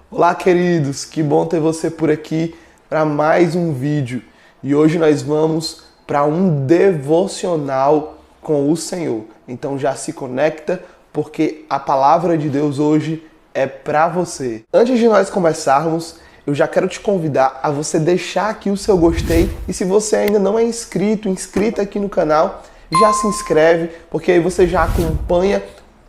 Olá, queridos, que bom ter você por aqui para mais um vídeo. E hoje nós vamos para um devocional com o Senhor. Então já se conecta, porque a palavra de Deus hoje é para você. Antes de nós começarmos, eu já quero te convidar a você deixar aqui o seu gostei. E se você ainda não é inscrita aqui no canal, já se inscreve, porque aí você já acompanha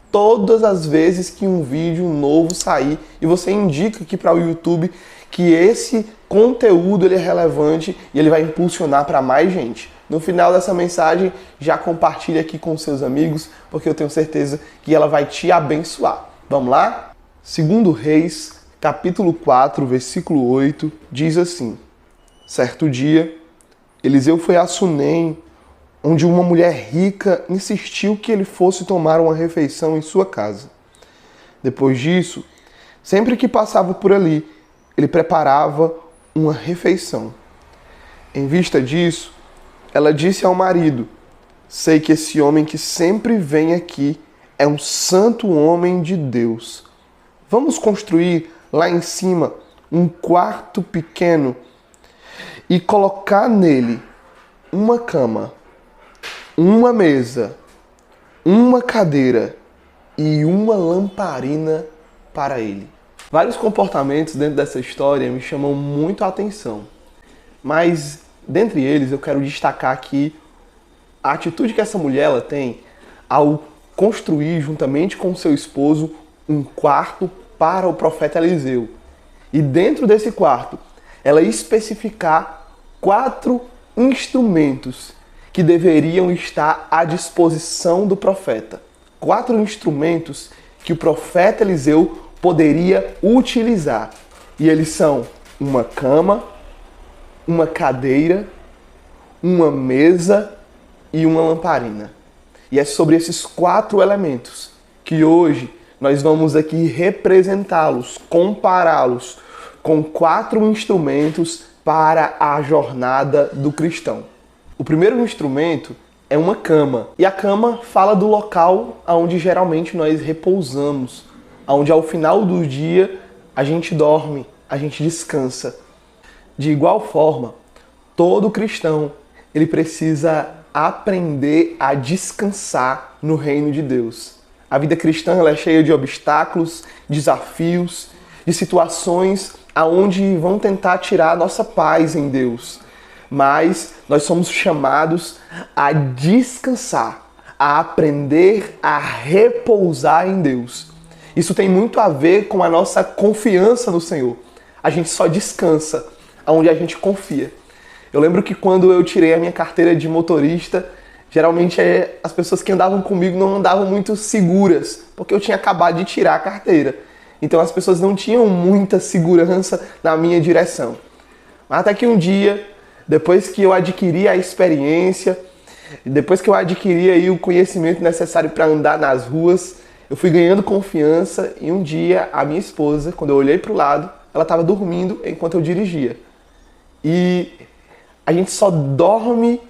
todas as vezes que um vídeo novo sair e você indica aqui para o YouTube que esse conteúdo ele é relevante e ele vai impulsionar para mais gente. No final dessa mensagem, já compartilha aqui com seus amigos, porque eu tenho certeza que ela vai te abençoar. Vamos lá? 2 Reis, capítulo 4, versículo 8, diz assim: Certo dia, Eliseu foi a Sunem, onde uma mulher rica insistiu que ele fosse tomar uma refeição em sua casa. Depois disso, sempre que passava por ali, ele preparava uma refeição. Em vista disso, ela disse ao marido: Sei que esse homem que sempre vem aqui é um santo homem de Deus. Vamos construir lá em cima um quarto pequeno e colocar nele uma cama, uma mesa, uma cadeira e uma lamparina para ele. Vários comportamentos dentro dessa história me chamam muito a atenção, mas dentre eles eu quero destacar aqui a atitude que essa mulher ela tem ao construir juntamente com seu esposo um quarto para o profeta Eliseu. E dentro desse quarto, ela especificar 4 instrumentos que deveriam estar à disposição do profeta. 4 instrumentos que o profeta Eliseu poderia utilizar. E eles são uma cama, uma cadeira, uma mesa e uma lamparina. E é sobre esses 4 elementos que hoje nós vamos aqui representá-los, compará-los com 4 instrumentos para a jornada do cristão. O primeiro instrumento é uma cama. E a cama fala do local onde geralmente nós repousamos, onde ao final do dia a gente dorme, a gente descansa. De igual forma, todo cristão ele precisa aprender a descansar no reino de Deus. A vida cristã ela é cheia de obstáculos, desafios, de situações aonde vão tentar tirar a nossa paz em Deus. Mas nós somos chamados a descansar, a aprender a repousar em Deus. Isso tem muito a ver com a nossa confiança no Senhor. A gente só descansa onde a gente confia. Eu lembro que quando eu tirei a minha carteira de motorista, geralmente as pessoas que andavam comigo não andavam muito seguras, porque eu tinha acabado de tirar a carteira. Então as pessoas não tinham muita segurança na minha direção. Mas até que um dia, depois que eu adquiri a experiência, depois que eu adquiri aí o conhecimento necessário para andar nas ruas, eu fui ganhando confiança e um dia a minha esposa, quando eu olhei para o lado, ela estava dormindo enquanto eu dirigia. E a gente só dorme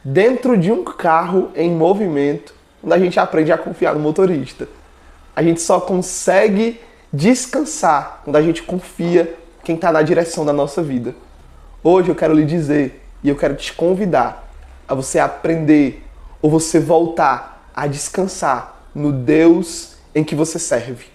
dentro de um carro em movimento quando a gente aprende a confiar no motorista. A gente só consegue descansar quando a gente confia quem está na direção da nossa vida. Hoje eu quero lhe dizer e eu quero te convidar a você aprender ou você voltar a descansar no Deus em que você serve.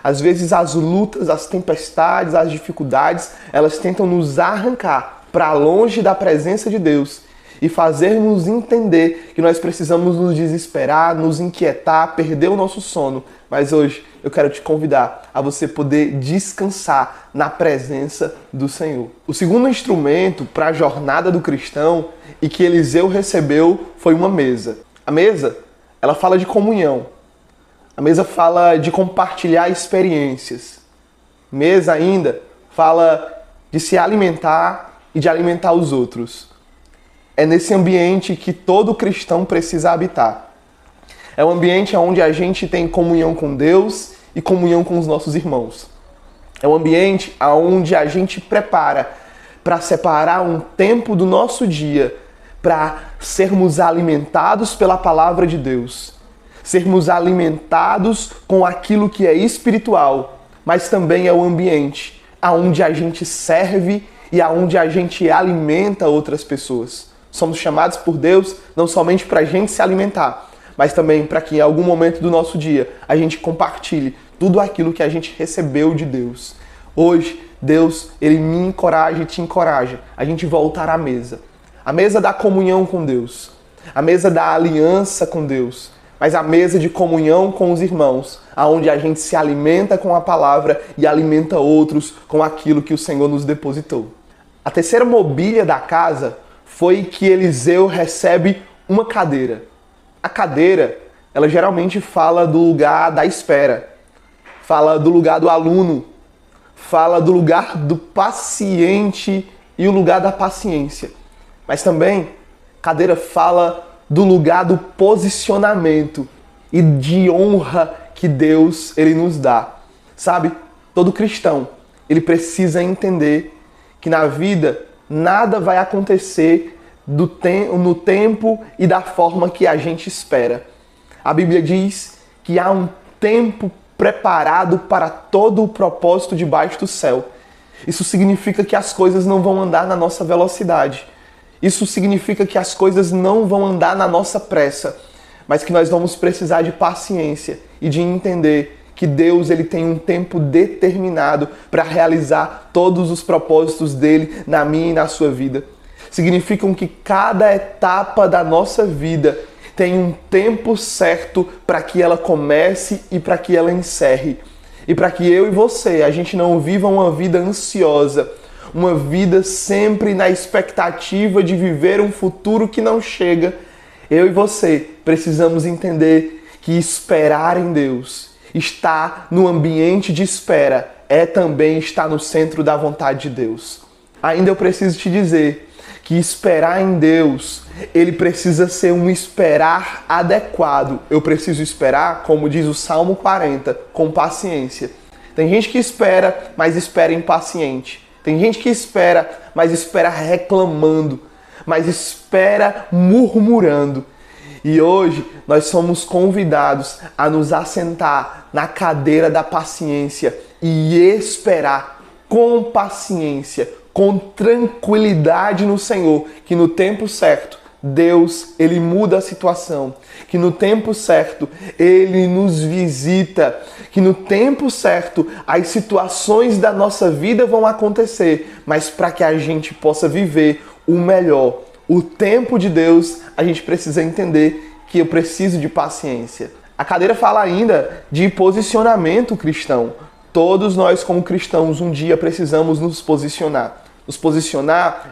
Às vezes as lutas, as tempestades, as dificuldades, elas tentam nos arrancar para longe da presença de Deus e fazer-nos entender que nós precisamos nos desesperar, nos inquietar, perder o nosso sono. Mas hoje eu quero te convidar a você poder descansar na presença do Senhor. O segundo instrumento para a jornada do cristão e que Eliseu recebeu foi uma mesa. A mesa, ela fala de comunhão. A mesa fala de compartilhar experiências. Mesa ainda fala de se alimentar e de alimentar os outros. É nesse ambiente que todo cristão precisa habitar. É um ambiente onde a gente tem comunhão com Deus e comunhão com os nossos irmãos. É um ambiente onde a gente prepara para separar um tempo do nosso dia para sermos alimentados pela palavra de Deus, sermos alimentados com aquilo que é espiritual, mas também é o ambiente aonde a gente serve e aonde a gente alimenta outras pessoas. Somos chamados por Deus não somente para a gente se alimentar, mas também para que em algum momento do nosso dia a gente compartilhe tudo aquilo que a gente recebeu de Deus. Hoje, Deus, Ele me encoraja e te encoraja a gente voltar à mesa. A mesa da comunhão com Deus, a mesa da aliança com Deus, mas a mesa de comunhão com os irmãos, aonde a gente se alimenta com a palavra e alimenta outros com aquilo que o Senhor nos depositou. A terceira mobília da casa foi que Eliseu recebe uma cadeira. A cadeira, ela geralmente fala do lugar da espera, fala do lugar do aluno, fala do lugar do paciente e o lugar da paciência. Mas também, cadeira fala do lugar do posicionamento e de honra que Deus ele nos dá. Sabe, todo cristão, ele precisa entender que na vida nada vai acontecer no tempo e da forma que a gente espera. A Bíblia diz que há um tempo preparado para todo o propósito debaixo do céu. Isso significa que as coisas não vão andar na nossa velocidade. Isso significa que as coisas não vão andar na nossa pressa, mas que nós vamos precisar de paciência e de entender que Deus ele tem um tempo determinado para realizar todos os propósitos dele na minha e na sua vida. Significam que cada etapa da nossa vida tem um tempo certo para que ela comece e para que ela encerre. E para que eu e você, a gente não viva uma vida ansiosa, uma vida sempre na expectativa de viver um futuro que não chega. Eu e você precisamos entender que esperar em Deus, estar no ambiente de espera, é também estar no centro da vontade de Deus. Ainda eu preciso te dizer que esperar em Deus, ele precisa ser um esperar adequado. Eu preciso esperar, como diz o Salmo 40, com paciência. Tem gente que espera, mas espera impaciente. Tem gente que espera, mas espera reclamando, mas espera murmurando. E hoje nós somos convidados a nos assentar na cadeira da paciência e esperar com paciência, com tranquilidade no Senhor, que no tempo certo Deus, ele muda a situação, que no tempo certo ele nos visita, que no tempo certo as situações da nossa vida vão acontecer, mas para que a gente possa viver o melhor, o tempo de Deus, a gente precisa entender que eu preciso de paciência. A cadeira fala ainda de posicionamento cristão. Todos nós como cristãos um dia precisamos nos posicionar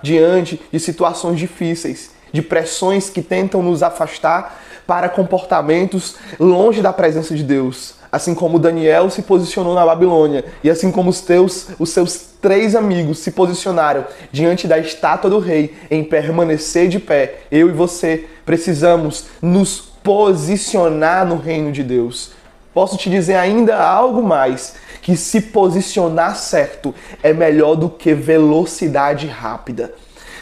diante de situações difíceis, de pressões que tentam nos afastar para comportamentos longe da presença de Deus. Assim como Daniel se posicionou na Babilônia e assim como os seus 3 amigos se posicionaram diante da estátua do rei em permanecer de pé, eu e você precisamos nos posicionar no reino de Deus. Posso te dizer ainda algo mais, que se posicionar certo é melhor do que velocidade rápida.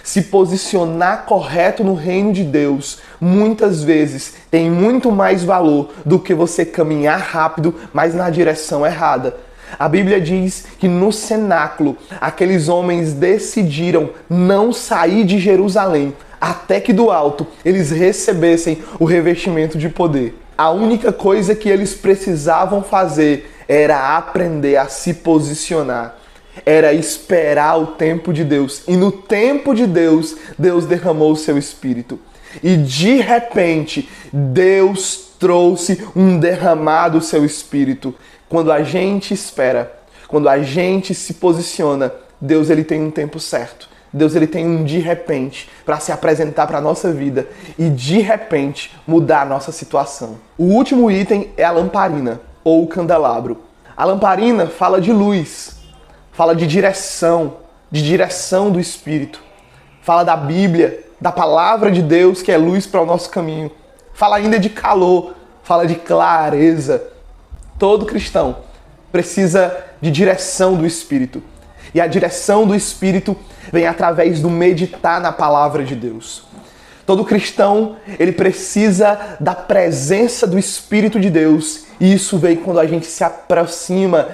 Se posicionar correto no reino de Deus, muitas vezes tem muito mais valor do que você caminhar rápido, mas na direção errada. A Bíblia diz que no cenáculo, aqueles homens decidiram não sair de Jerusalém, até que do alto eles recebessem o revestimento de poder. A única coisa que eles precisavam fazer era aprender a se posicionar. Era esperar o tempo de Deus. E no tempo de Deus, Deus derramou o seu Espírito. E de repente, Deus trouxe um derramado do seu Espírito. Quando a gente espera, quando a gente se posiciona, Deus ele tem um tempo certo. Deus ele tem um de repente para se apresentar para a nossa vida e de repente mudar a nossa situação. O último item é a lamparina ou o candelabro. A lamparina fala de luz. Fala de direção do Espírito. Fala da Bíblia, da palavra de Deus, que é luz para o nosso caminho. Fala ainda de calor, fala de clareza. Todo cristão precisa de direção do Espírito. E a direção do Espírito vem através do meditar na palavra de Deus. Todo cristão, ele precisa da presença do Espírito de Deus. E isso vem quando a gente se aproxima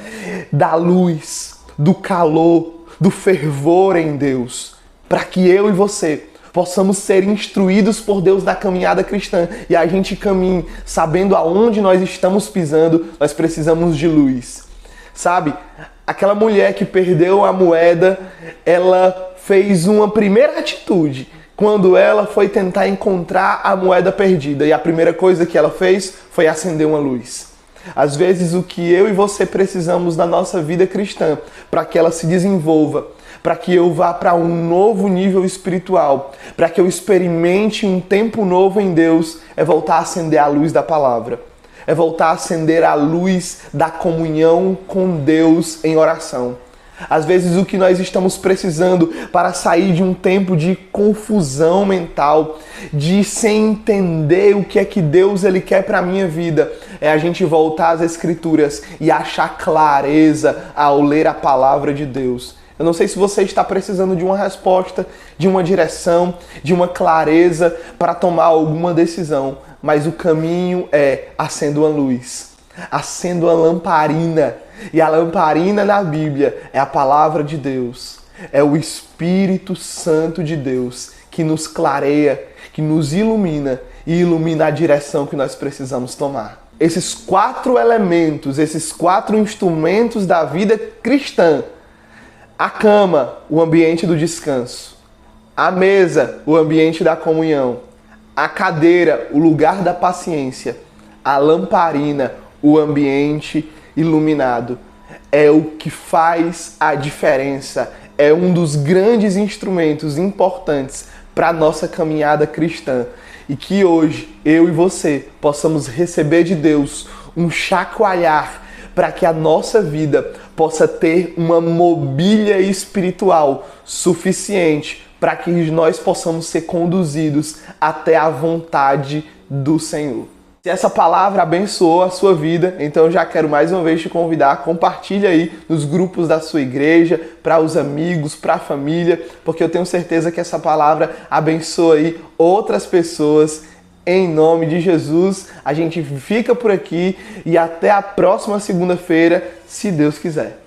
da luz, do calor, do fervor em Deus. Para que eu e você possamos ser instruídos por Deus na caminhada cristã e a gente caminhe sabendo aonde nós estamos pisando, nós precisamos de luz. Sabe, aquela mulher que perdeu a moeda, ela fez uma primeira atitude quando ela foi tentar encontrar a moeda perdida. E a primeira coisa que ela fez foi acender uma luz. Às vezes o que eu e você precisamos na nossa vida cristã, para que ela se desenvolva, para que eu vá para um novo nível espiritual, para que eu experimente um tempo novo em Deus, é voltar a acender a luz da palavra. É voltar a acender a luz da comunhão com Deus em oração. Às vezes o que nós estamos precisando para sair de um tempo de confusão mental, de sem entender o que é que Deus ele quer para a minha vida, é a gente voltar às Escrituras e achar clareza ao ler a palavra de Deus. Eu não sei se você está precisando de uma resposta, de uma direção, de uma clareza para tomar alguma decisão, mas o caminho é acenda uma luz, acenda uma lamparina. E a lamparina na Bíblia é a palavra de Deus, é o Espírito Santo de Deus que nos clareia, que nos ilumina e ilumina a direção que nós precisamos tomar. Esses 4 elementos, esses 4 instrumentos da vida cristã: a cama, o ambiente do descanso; a mesa, o ambiente da comunhão; a cadeira, o lugar da paciência; a lamparina, o ambiente iluminado. É o que faz a diferença, é um dos grandes instrumentos importantes para a nossa caminhada cristã. E que hoje, eu e você, possamos receber de Deus um chacoalhar para que a nossa vida possa ter uma mobília espiritual suficiente para que nós possamos ser conduzidos até a vontade do Senhor. Se essa palavra abençoou a sua vida, então eu já quero mais uma vez te convidar, compartilha aí nos grupos da sua igreja, para os amigos, para a família, porque eu tenho certeza que essa palavra abençoa aí outras pessoas. Em nome de Jesus, a gente fica por aqui e até a próxima segunda-feira, se Deus quiser.